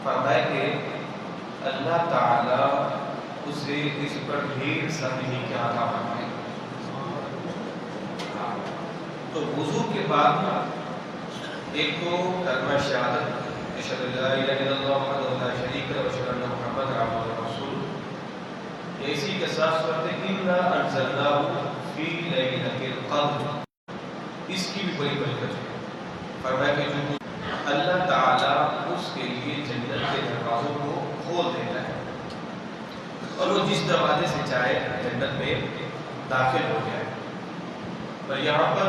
فرمایا کہ اللہ تعالیٰ اسے اس پر ڈھیر سمجھنے کی عطا فرمائے. تو وضو کے بعد ایک تو کلمہ شہادت اشہد ان لا الہ الا اللہ وحدہ لا شریک لہ واشہد ان محمد عبدہ ورسولہ، اسی کے ساتھ سورۃ انا انزلناہ فی لیلۃ القدر، اس کی بھی بڑی برکت ہے. فرمایا کہ جو اللہ تعالیٰ اس کے لیے جنت کے دروازوں کو کھول دیتا ہے اور وہ جس دروازے سے چاہے جنت میں داخل ہو جائے. اور یہاں پر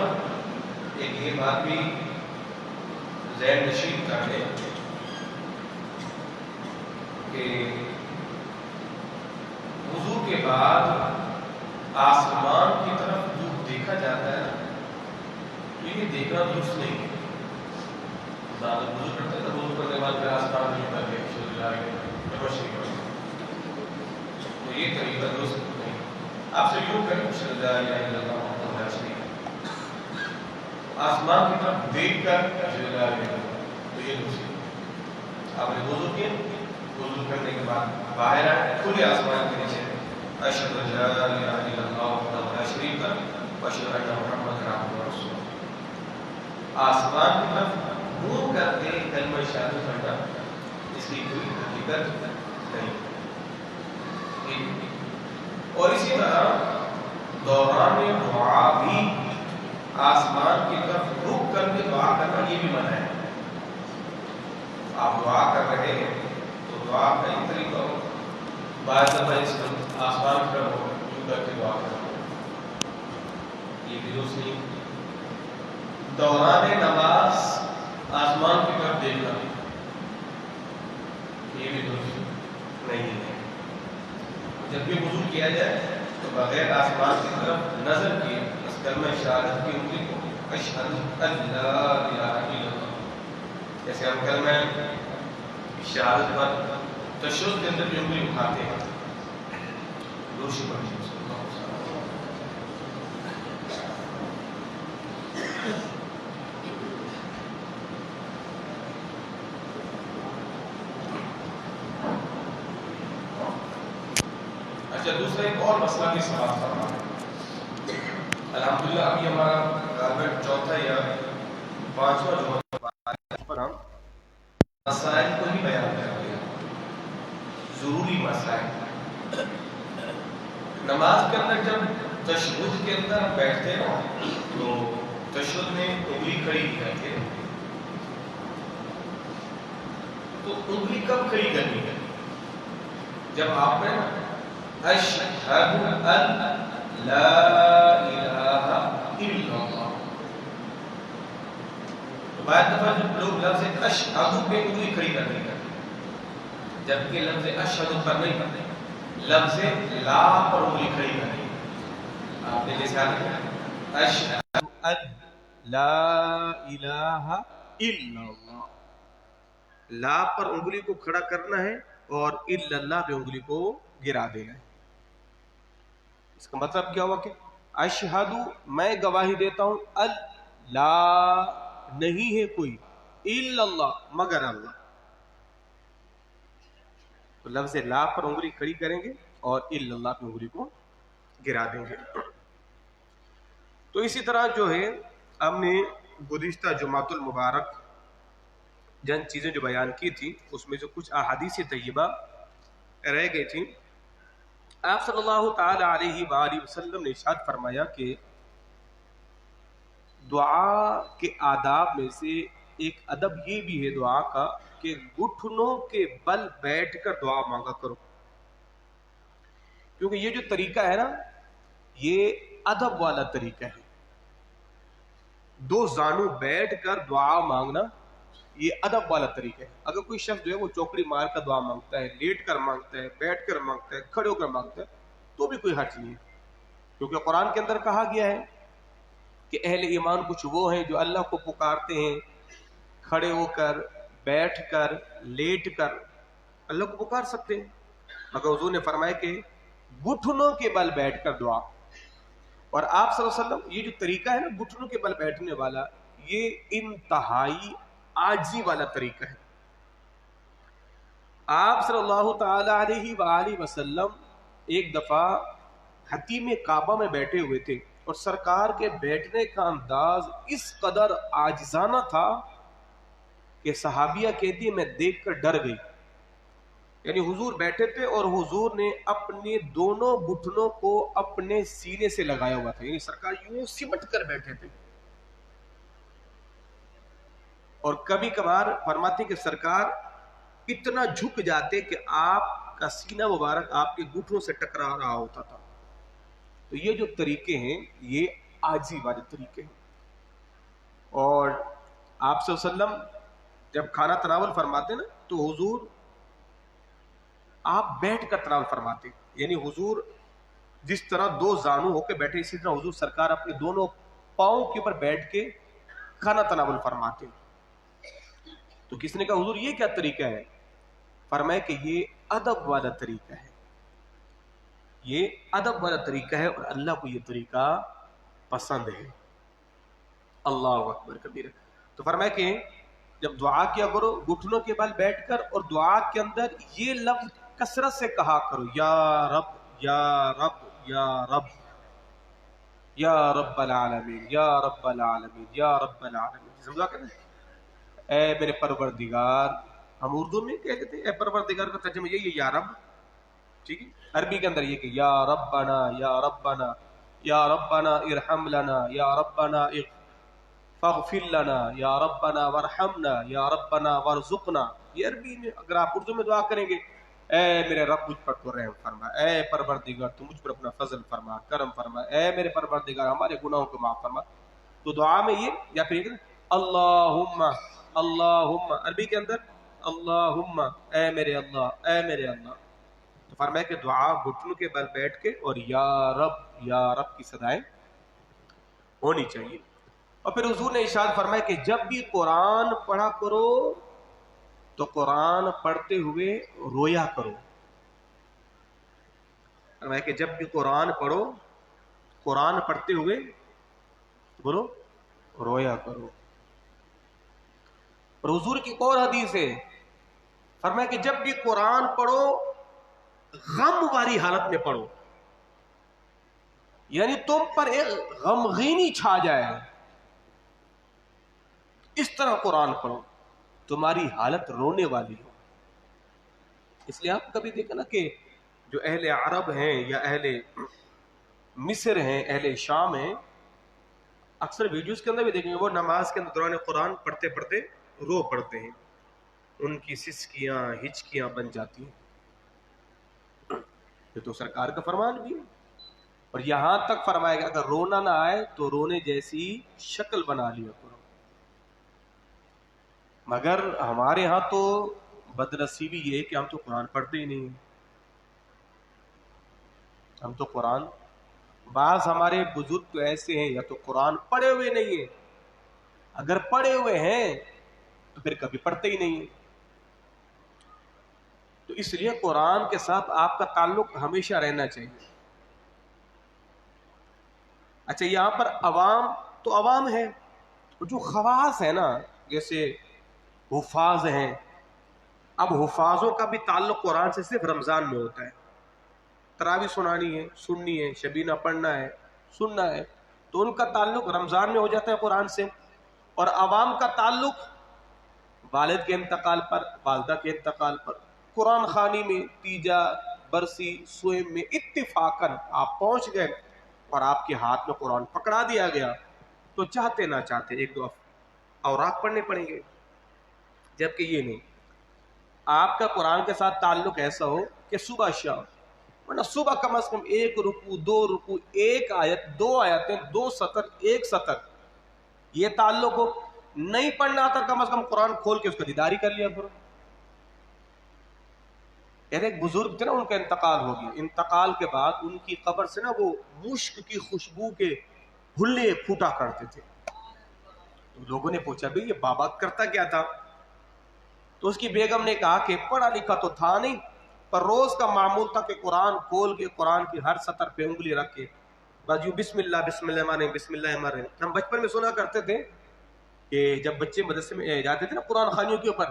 ایک یہ بات بھی ذہن نشین کر لیں کہ وضو کے بعد آسمان کی طرف جو دیکھا جاتا ہے تو یہ دیکھنا درست نہیں ہے. وضو کرتے ہیں وضو کرنے کے بعد پھر آسمان نہیں کر کے روشنی کرتے تو یہ طریقہ درست نہیں. آپ سے یوں کریں آسمان کی طرف دیکھ کر تو یہ دوسری. آپ نے وضو کیا، وضو کرنے کے بعد باہر آئے کھلے آسمان کے نیچے اشہد ان لا الہ الا اللہ وحدہ لا شریک لہ واشہد ان محمد عبدہ ورسولہ. آسمان کی طرف منہ کر کے کلمہ شہادت پڑھنا اس کی کوئی حقیقت نہیں. اور اسی طرح دوران دعا بھی آسمان کی طرف رک کر کے دعا کرنا یہ بھی منع ہے. آپ دعا کر رہے ہیں تو دعا کا ایک طریقہ ہو، بعض دفعہ اس آسمان کی طرف رک کر کے دعا کرنا یہ بھی درست نہیں. دوران نماز آسمان کی طرف دیکھنا یہ بھی درست نہیں ہے. جب بھی وضو کیا جائے تو بغیر آسمان کی طرف نظر کیے اس کلمہ شہادت کی انگلی کو اشہد ان لا الہ الا اللہ، جیسے ہم کلمہ شہادت پر تشہد کے اندر بھی انگلی اٹھاتے ہیں روشی پڑھیں. اچھا، دوسرا ایک اور مسئلہ بھی سماعت کرنا ہے. الحمدللہ ابھی ہمارا غالباً چوتھا یا پانچواں جمعہ پر ہم مسائل کو ہی بیان کرتے ہیں، ضروری مسائل. نماز کے اندر جب تشہد کے اندر بیٹھتے ہیں تو تشہد میں انگلی کھڑی کرتے ہیں. تو انگلی کب کھڑی کرنی ہے؟ جب آپ نے اشہد ان لا الہ الا اللہ. تو بعض دفعہ جب لوگ لفظ اشہد پہ انگلی کھڑی کرتے ہیں جبکہ لفظ اشہد پر نہیں کرتے، لفظ لا پر انگلی کھڑی کرتے ہیں. آپ نے جیسے اشہد ان لا الہ الا اللہ، لا پر انگلی کو کھڑا کرنا ہے اور الا اللہ پہ انگلی کو گرا دینا ہے. اس کا مطلب کیا ہوا کہ اشہد میں گواہی دیتا ہوں اللہ نہیں ہے کوئی الا اللہ مگر اللہ. تو لفظ لا پر انگلی کھڑی کریں گے اور الا اللہ پہ انگلی کو گرا دیں گے. تو اسی طرح جو ہے ہم نے گزشتہ جمعۃ المبارک جن چیزیں جو بیان کی تھی اس میں جو کچھ احادیث طیبہ رہ گئی تھی، آپ صلی اللہ تعالی علیہ وآلہ وسلم نے ارشاد فرمایا کہ دعا کے آداب میں سے ایک ادب یہ بھی ہے دعا کا کہ گھٹنوں کے بل بیٹھ کر دعا مانگا کرو. کیونکہ یہ جو طریقہ ہے نا یہ ادب والا طریقہ ہے. دو زانو بیٹھ کر دعا مانگنا یہ ادب والا طریقہ ہے. اگر کوئی شخص جو ہے وہ چوکڑی مار کر دعا مانگتا ہے، لیٹ کر مانگتا ہے، بیٹھ کر مانگتا ہے، کھڑے ہو کر مانگتا ہے تو بھی کوئی حرج نہیں ہے. کیونکہ قرآن کے اندر کہا گیا ہے کہ اہل ایمان کچھ وہ ہیں جو اللہ کو پکارتے ہیں کھڑے ہو کر، بیٹھ کر، لیٹ کر اللہ کو پکار سکتے ہیں. مگر حضور نے فرمایا کہ گھٹنوں کے بل بیٹھ کر دعا. اور آپ صلی اللہ علیہ وسلم یہ جو طریقہ ہے نا گھٹنوں کے بل بیٹھنے والا یہ انتہائی عاجزی والا طریقہ ہے. آپ صلی اللہ تعالی علیہ وآلہ وسلم ایک دفعہ حتیم کعبہ میں بیٹھے ہوئے تھے اور سرکار کے بیٹھنے کا انداز اس قدر عاجزانہ تھا کہ صحابیہ کہتی ہے میں دیکھ کر ڈر گئی. یعنی حضور بیٹھے تھے اور حضور نے اپنے دونوں گھٹنوں کو اپنے سینے سے لگایا ہوا تھا, یعنی سرکار یوں سمٹ کر بیٹھے تھے. اور کبھی کبھار فرماتے کہ سرکار اتنا جھک جاتے کہ آپ کا سینہ مبارک آپ کے گھٹنوں سے ٹکرا رہا ہوتا تھا. تو یہ جو طریقے ہیں یہ عاجزی والے طریقے ہیں. اور آپ صلی اللہ علیہ وسلم جب کھانا تناول فرماتے نا تو حضور آپ بیٹھ کر تناول فرماتے, یعنی حضور جس طرح دو زانو ہو کے بیٹھے اسی طرح حضور سرکار اپنے دونوں پاؤں کے اوپر بیٹھ کے کھانا تناول فرماتے. تو کس نے کہا حضور یہ کیا طریقہ ہے؟ فرمایا کہ یہ ادب والا طریقہ ہے, یہ ادب والا طریقہ ہے اور اللہ کو یہ طریقہ پسند ہے. اللہ اکبر کبیر. تو فرمایا کہ جب دعا کیا کرو گھٹنوں کے بل بیٹھ کر, اور دعا کے اندر یہ لفظ کثرت سے کہا کرو, یا رب یا رب یا رب یا رب العالمین یا رب العالمین یا رب العالمین. سمجھا کہ اے میرے پروردگار, ہم اردو میں کہتے ہیں اے پروردگار کا ترجمہ یہی ہے یا رب, ٹھیک ہے. عربی کے اندر یہ کہ یا ربنا یا ربنا یا ربنا ارحم لنا یا ربنا فاغفر لنا یا ربنا وارحمنا یا ربنا وارزقنا. یہ عربی میں. اگر آپ اردو میں دعا کریں گے اے میرے رب مجھ پر تو رحم فرما, اے پروردگار تو مجھ پر اپنا فضل فرما, کرم فرما, اے میرے پروردگار ہمارے گناہوں کو معاف فرما. تو دعا میں یہ, یا پھر اللہم اللہم عربی کے اندر اللہم اے میرے اللہ اے میرے اللہ. تو فرمایا کہ دعا گھٹنوں کے بل بیٹھ کے اور یا رب کی صدائیں ہونی چاہیے. اور پھر حضور نے ارشاد فرمایا کہ جب بھی قرآن پڑھا کرو تو قرآن پڑھتے ہوئے رویا کرو. فرمایا کہ جب بھی قرآن پڑھو قرآن پڑھتے ہوئے بولو رویا کرو. اور حضور کی اور حدیث ہے, فرمایا کہ جب بھی قرآن پڑھو غم والی حالت میں پڑھو, یعنی تم پر ایک غمگینی چھا جائے, اس طرح قرآن پڑھو تمہاری حالت رونے والی ہو. اس لیے آپ کبھی دیکھا نا کہ جو اہل عرب ہیں یا اہل مصر ہیں, اہل شام ہیں, اکثر ویڈیوز کے اندر بھی دیکھیں گے وہ نماز کے اندر دوران قرآن پڑھتے پڑھتے رو پڑتے ہیں, ان کی سسکیاں ہچکیاں بن جاتی ہیں. یہ تو سرکار کا فرمان بھی ہے. اور یہاں تک فرمایا گیا اگر رونا نہ آئے تو رونے جیسی شکل بنا لیا کرو. مگر ہمارے ہاں تو بدنصیبی یہ ہے کہ ہم تو قرآن پڑھتے ہی نہیں. ہم تو قرآن, بعض ہمارے بزرگ تو ایسے ہیں یا تو قرآن پڑھے ہوئے نہیں ہیں, اگر پڑھے ہوئے ہیں تو پھر کبھی پڑھتے ہی نہیں. تو اس لیے قرآن کے ساتھ آپ کا تعلق ہمیشہ رہنا چاہیے. اچھا یہاں پر عوام تو عوام ہے, جو خواص ہے نا جیسے حفاظ ہیں, اب حفاظوں کا بھی تعلق قرآن سے صرف رمضان میں ہوتا ہے. تراویح سنانی ہے, سننی ہے, شبینہ پڑھنا ہے, سننا ہے, تو ان کا تعلق رمضان میں ہو جاتا ہے قرآن سے. اور عوام کا تعلق والد کے انتقال پر, والدہ کے انتقال پر, قرآن خوانی میں, تیجا برسی سوئم میں اتفاقاً آپ پہنچ گئے اور آپ کے ہاتھ میں قرآن پکڑا دیا گیا تو چاہتے نہ چاہتے ایک دو اوراق پڑھنے پڑیں گے. جبکہ یہ نہیں, آپ کا قرآن کے ساتھ تعلق ایسا ہو کہ صبح شام, ورنہ صبح کم از کم ایک رکوع, دو رکوع, ایک آیت, دو آیتیں, دو سطر, ایک سطر, یہ تعلق ہو. نہیں پڑھنا آتا کم از کم قرآن کھول کے اس کا دیداری کر لیا کرو. ایک بزرگ تھے نا, ان کا انتقال ہو گیا, انتقال کے بعد ان کی قبر سے نا وہ مشک کی خوشبو کے بھلے پھوٹا کرتے تھے. تو لوگوں نے پوچھا بھئی یہ بابا کرتا کیا تھا؟ تو اس کی بیگم نے کہا کہ پڑھا لکھا تو تھا نہیں, پر روز کا معمول تھا کہ قرآن کھول کے قرآن کی ہر سطر پہ انگلی رکھ کے بس یوں بسم اللہ بسم اللہ الرحمن الرحیم بسم اللہ الرحمن الرحیم. ہم بچپن میں سنا کرتے تھے کہ جب بچے مدرسے میں جاتے تھے نا قرآن خوانیوں کے اوپر,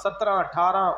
17, 18,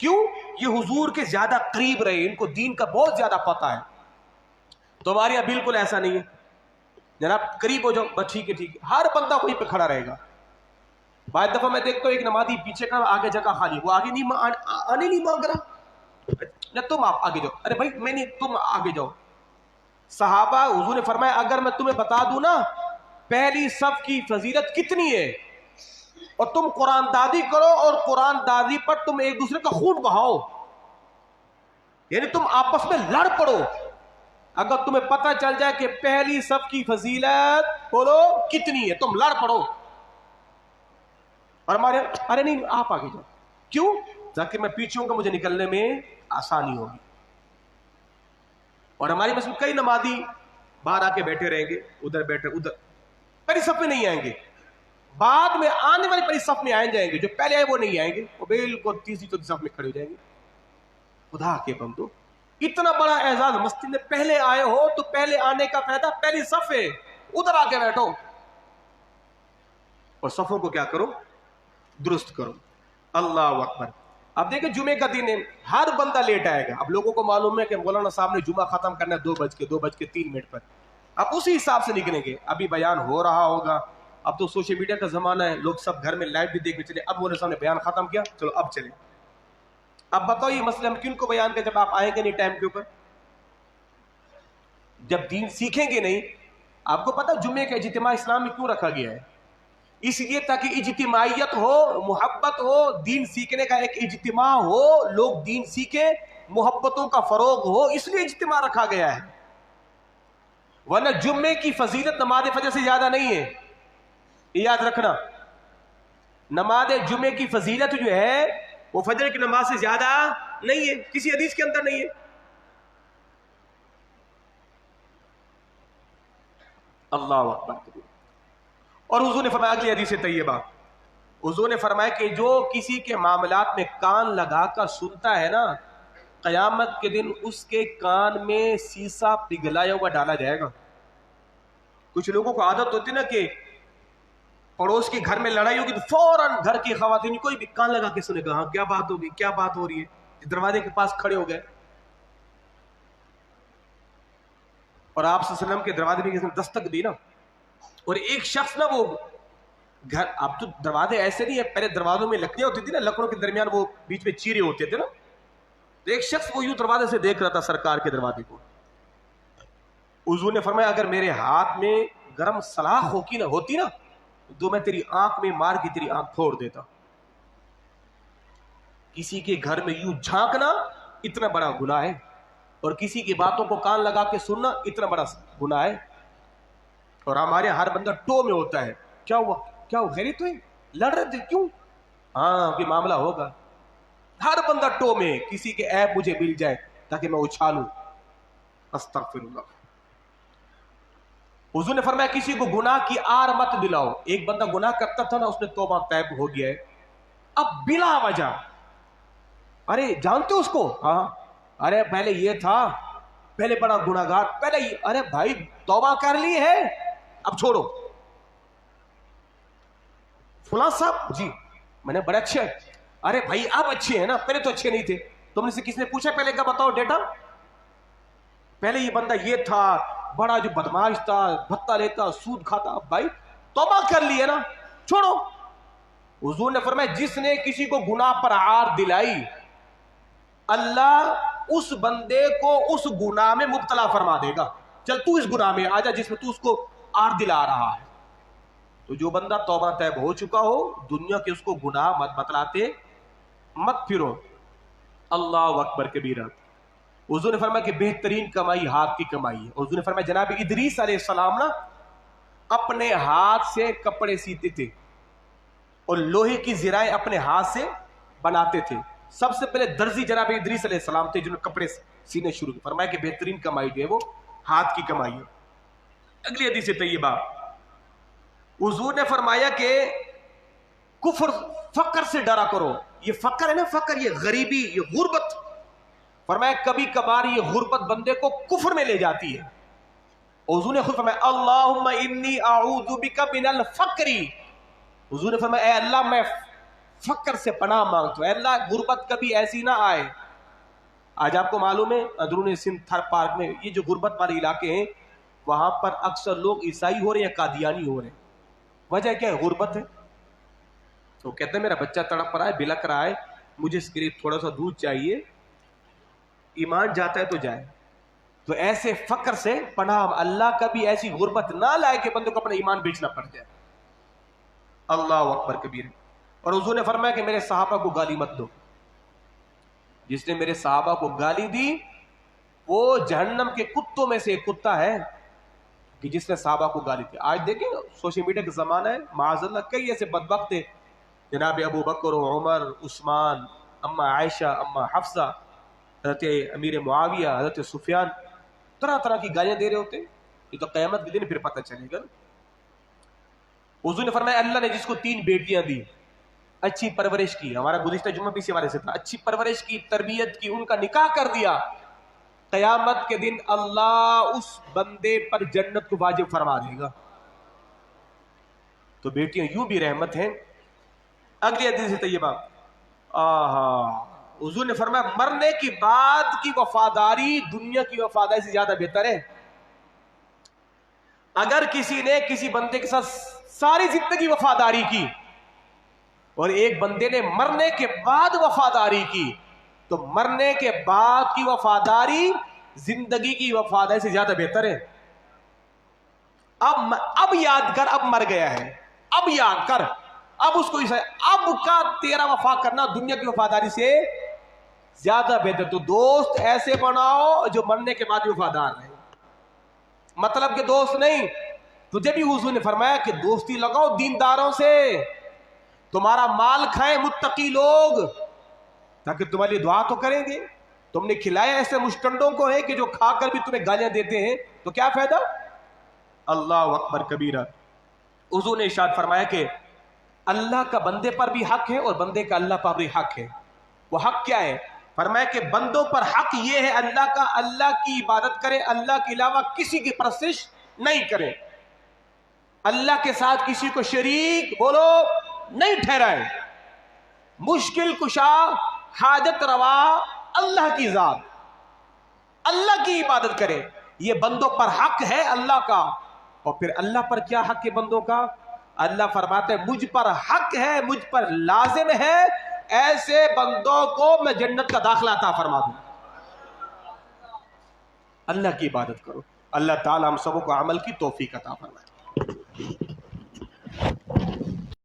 کیوں؟ یہ حضور کے زیادہ قریب رہے، ان کو دین کا بہت زیادہ پتہ ہے. تو ہمارے یہاں بالکل ایسا نہیں ہے. جناب قریب ہو جاؤ، بس ٹھیک ہے ٹھیک ہے، ہر بندہ وہیں پہ کھڑا رہے گا. بعض دفعہ میں دیکھتا ہوں ایک نمازی پیچھے کا، آگے جگہ خالی، وہ آگے نہیں آنے نہیں مانگ رہا. نہ تم آپ آگے جاؤ، ارے بھائی میں نہیں، تم آگے جاؤ. صحابہ، حضور نے فرمایا اگر میں تمہیں بتا دوں نا پہلی صف کی فضیلت کتنی ہے، اور تم قرآن دادی کرو اور قرآن دادی پر تم ایک دوسرے کا خون بہاؤ، یعنی تم آپس میں لڑ پڑو، اگر تمہیں پتہ چل جائے کہ پہلی صف کی فضیلت بولو کتنی ہے، تم لڑ پڑو. اور ہمارے ارے نہیں آپ آگے جاؤ، کیوں؟ تاکہ میں پیچھے ہوں گا، مجھے نکلنے میں آسانی ہوگی. اور ہماری مسجد کئی نمازی باہر آ کے بیٹھے رہیں گے، ادھر بیٹھے ادھر، پہلی صف میں نہیں آئیں گے، بعد میں آنے والی پہلی صف میں آئیں جائیں گے، جو پہلے آئے وہ نہیں آئیں گے، وہ بالکل تیسری چوتھی صف میں کھڑے ہو جائیں گے. خدا کے بندو، اتنا بڑا اعزاز مسجد میں پہلے آئے ہو تو پہلے آنے کا فائدہ پہلی صف ہے، ادھر آ کے بیٹھو اور صفوں کو کیا کرو؟ درست کرو. اللہ اکبر. اب دیکھیں جمعے کا دن ہے، ہر بندہ لیٹ آئے گا. اب لوگوں کو معلوم ہے کہ مولانا صاحب نے جمعہ ختم کرنا ہے 2:03 پر، اب اسی حساب سے نکلیں گے. ابھی بیان ہو رہا ہوگا، اب تو سوشل میڈیا کا زمانہ ہے، لوگ سب گھر میں لائیو بھی دیکھ چلے. اب مولانا صاحب نے بیان ختم کیا، چلو اب چلیں. اب بتاؤ یہ مسئلہ ہم کن کو بیان کریں جب آپ آئیں گے نہیں ٹائم کے اوپر، جب دین سیکھیں گے نہیں. آپ کو پتا جمعے کا اجتماع اسلام میں کیوں رکھا گیا ہے؟ اس لیے تاکہ اجتماعیت ہو، محبت ہو، دین سیکھنے کا ایک اجتماع ہو، لوگ دین سیکھیں، محبتوں کا فروغ ہو، اس لیے اجتماع رکھا گیا ہے. ورنہ جمعے کی فضیلت نماز فجر سے زیادہ نہیں ہے، یاد رکھنا. نماز جمعے کی فضیلت جو ہے وہ فجر کی نماز سے زیادہ نہیں ہے، کسی حدیث کے اندر نہیں ہے. اللہ اکبر. اور حضور نے فرمایا اگلی حدیث طیبہ، حضور نے فرمایا کہ جو کسی کے معاملات میں کان لگا کر سنتا ہے نا، قیامت کے دن اس کے کان میں سیسا پگھلایا ہوا ڈالا جائے گا. کچھ لوگوں کو عادت ہوتی نا کہ پڑوس کے گھر میں لڑائی ہوگی تو فوراً گھر کی خواتین کوئی بھی کان لگا کے سنے گا، ہاں کیا بات ہوگی، کیا بات ہو رہی ہے، دروازے کے پاس کھڑے ہو گئے. اور آپ صلی اللہ علیہ وسلم کے دروازے میں کسی نے دستک دی نا، اور ایک شخص نا وہ گھر، اب تو دروازے ایسے نہیں ہے، پہلے دروازوں میں لکڑیاں ہوتی تھی نا، لکڑوں کے درمیان وہ بیچ میں چیرے ہوتے تھے نا، تو ایک شخص وہ یوں دروازے سے دیکھ رہا تھا سرکار کے دروازے کو. حضور نے فرمایا اگر میرے ہاتھ میں گرم سلاخ ہوتی نا تو میں تیری آنکھ میں مار کے تیری آنکھ پھوڑ دیتا. کسی کے گھر میں یوں جھانکنا اتنا بڑا گناہ ہے، اور کسی کی باتوں کو کان لگا کے سننا اتنا بڑا گناہ ہے. اور ہمارے ہر بندہ ٹو میں ہوتا ہے، کیا ہوا، کیا ہو، خیریت ہوئی، لڑ رہے تھے، کیوں، ہاں کہ معاملہ ہوگا. ہر بندہ ٹو میں، کسی کے عیب مجھے مل جائے تاکہ میں اچھالوں. استغفر اللہ. حضور نے فرمایا کسی کو گناہ کی آر مت دلاؤ. ایک بندہ گناہ کرتا تھا نا، اس نے توبہ طیب ہو گیا ہے، اب بلا وجہ، ارے جانتے اس کو، ہاں ارے پہلے یہ تھا، پہلے بڑا گناہگار، پہلے ارے بھائی توبہ کر لی ہے اب چھوڑو. فلاں صاحب جی میں نے بڑے اچھے، ارے بھائی اب اچھے ہیں نا، پہلے تو اچھے نہیں تھے. تم نے سے کس نے پوچھا پہلے کا بتاؤ ڈیٹا، پہلے یہ بندہ یہ تھا، بڑا جو بدماش تھا، بھتہ لیتا، سود کھاتا، بھائی توبہ کر لی ہے نا چھوڑو. حضور نے فرمایا جس نے کسی کو گناہ پر عار دلائی، اللہ اس بندے کو اس گناہ میں مبتلا فرما دے گا. چل تو اس گناہ میں آ جا جس میں تو اس کو عار دلا رہا ہے. تو جو بندہ توبہ طیب ہو چکا ہو، دنیا کے اس کو گناہ مت بتلاتے، مت پھرو. اللہ اکبر کبیرہ. حضور نے فرمایا کہ بہترین کمائی ہاتھ کی کمائی ہے. حضور نے فرمایا جناب ادریس علیہ السلام نا اپنے ہاتھ سے کپڑے سیتے تھے اور لوہے کی زرائیں اپنے ہاتھ سے بناتے تھے. سب سے پہلے درزی جناب ادریس علیہ السلام تھے جنہوں نے کپڑے سینے شروع کیے. فرمایا کہ بہترین کمائی جو ہے وہ ہاتھ کی کمائی ہے. اگلی حدیث طیبہ حضور نے فرمایا کہ کفر، فقر سے ڈرا کرو. یہ فقر ہے نا، فقر یہ غریبی، یہ غربت، فرمایا کبھی کبھار یہ غربت بندے کو کفر میں لے جاتی ہے. حضور نے خود فرمایا اللہم انی اعوذ بک من الفقر. حضور نے فرمایا اے اللہ میں فقر سے پناہ مانگتا ہوں، اے اللہ غربت کبھی ایسی نہ آئے. آج آپ کو معلوم ہے اندرون سندھ تھر پارک میں یہ جو غربت والے علاقے ہیں وہاں پر اکثر لوگ عیسائی ہو رہے ہیں یا قادیانی ہو رہے ہیں. وجہ کیا ہے؟ غربت ہے. تو کہتے ہیں میرا بچہ تڑپ رہا ہے، بلک رہا ہے، مجھے اس کے لیے تھوڑا سا دودھ چاہیے. ایمان جاتا ہے تو جائے. تو ایسے فقر سے پناہ، اللہ کبھی ایسی غربت نہ لائے کہ بندوں کو اپنا ایمان بیچنا پڑ جائے. اللہ اکبر کبیر. اور حضور نے فرمایا کہ میرے صحابہ کو گالی مت دو. جس نے میرے صحابہ کو گالی دی وہ جہنم کے کتوں میں سے ایک کتا ہے کہ جس نے صحابہ کو گالی دی. آج دیکھیں سوشل میڈیا کا زمانہ ہے، معاذ اللہ کئی ایسے بدبخت ہیں، جناب ابو بکر و عمر، عثمان، اما عائشہ، اما حفصہ، حضرت امیر معاویہ، حضرت سفیان، طرح طرح کی گالیاں دے رہے ہوتے. یہ تو قیامت کے دن پھر پتہ چلے گا. حضور نے فرمایا اللہ نے جس کو 3 بیٹیاں دی، اچھی پرورش کی، ہمارا گزشتہ جمعہ بھی اسی حوالے سے تھا، اچھی پرورش کی، تربیت کی، ان کا نکاح کر دیا، قیامت کے دن اللہ اس بندے پر جنت کو واجب فرما دے گا. تو بیٹیاں یوں بھی رحمت ہیں. اگلی حدیث طیبہ، حضور نے فرمایا مرنے کے بعد کی وفاداری دنیا کی وفاداری سے زیادہ بہتر ہے. اگر کسی نے کسی بندے کے ساتھ ساری زندگی وفاداری کی اور ایک بندے نے مرنے کے بعد وفاداری کی تو مرنے کے بعد کی وفاداری زندگی کی وفاداری سے زیادہ بہتر ہے. اب یاد کر، اب مر گیا ہے، اب یاد کر، اب اس کو اب کا تیرا وفا کرنا دنیا کی وفاداری سے زیادہ بہتر. تو دوست ایسے بناؤ جو مرنے کے بعد وفادار رہے. مطلب کہ دوست نہیں، تجھے بھی حضور نے فرمایا کہ دوستی لگاؤ دینداروں سے، تمہارا مال کھائیں متقی لوگ تاکہ تمہارے لیے دعا تو کریں گے. تم نے کھلایا ایسے مشٹنڈوں کو ہے کہ جو کھا کر بھی تمہیں گالیاں دیتے ہیں، تو کیا فائدہ. اللہ اکبر کبیرہ. حضور نے ارشاد فرمایا کہ اللہ کا بندے پر بھی حق ہے اور بندے کا اللہ پر بھی حق ہے. وہ حق کیا ہے؟ فرمایا کہ بندوں پر حق یہ ہے اللہ کا، اللہ کی عبادت کرے، اللہ کے علاوہ کسی کی پرستش نہیں کرے، اللہ کے ساتھ کسی کو شریک بولو نہیں ٹھہرائے، مشکل کشا حاجت روا اللہ کی ذات، اللہ کی عبادت کرے. یہ بندوں پر حق ہے اللہ کا. اور پھر اللہ پر کیا حق ہے بندوں کا؟ اللہ فرماتے ہیں مجھ پر حق ہے، مجھ پر لازم ہے، ایسے بندوں کو میں جنت کا داخلہ عطا فرما دوں. اللہ کی عبادت کرو. اللہ تعالی ہم سب کو عمل کی توفیق عطا فرمائے.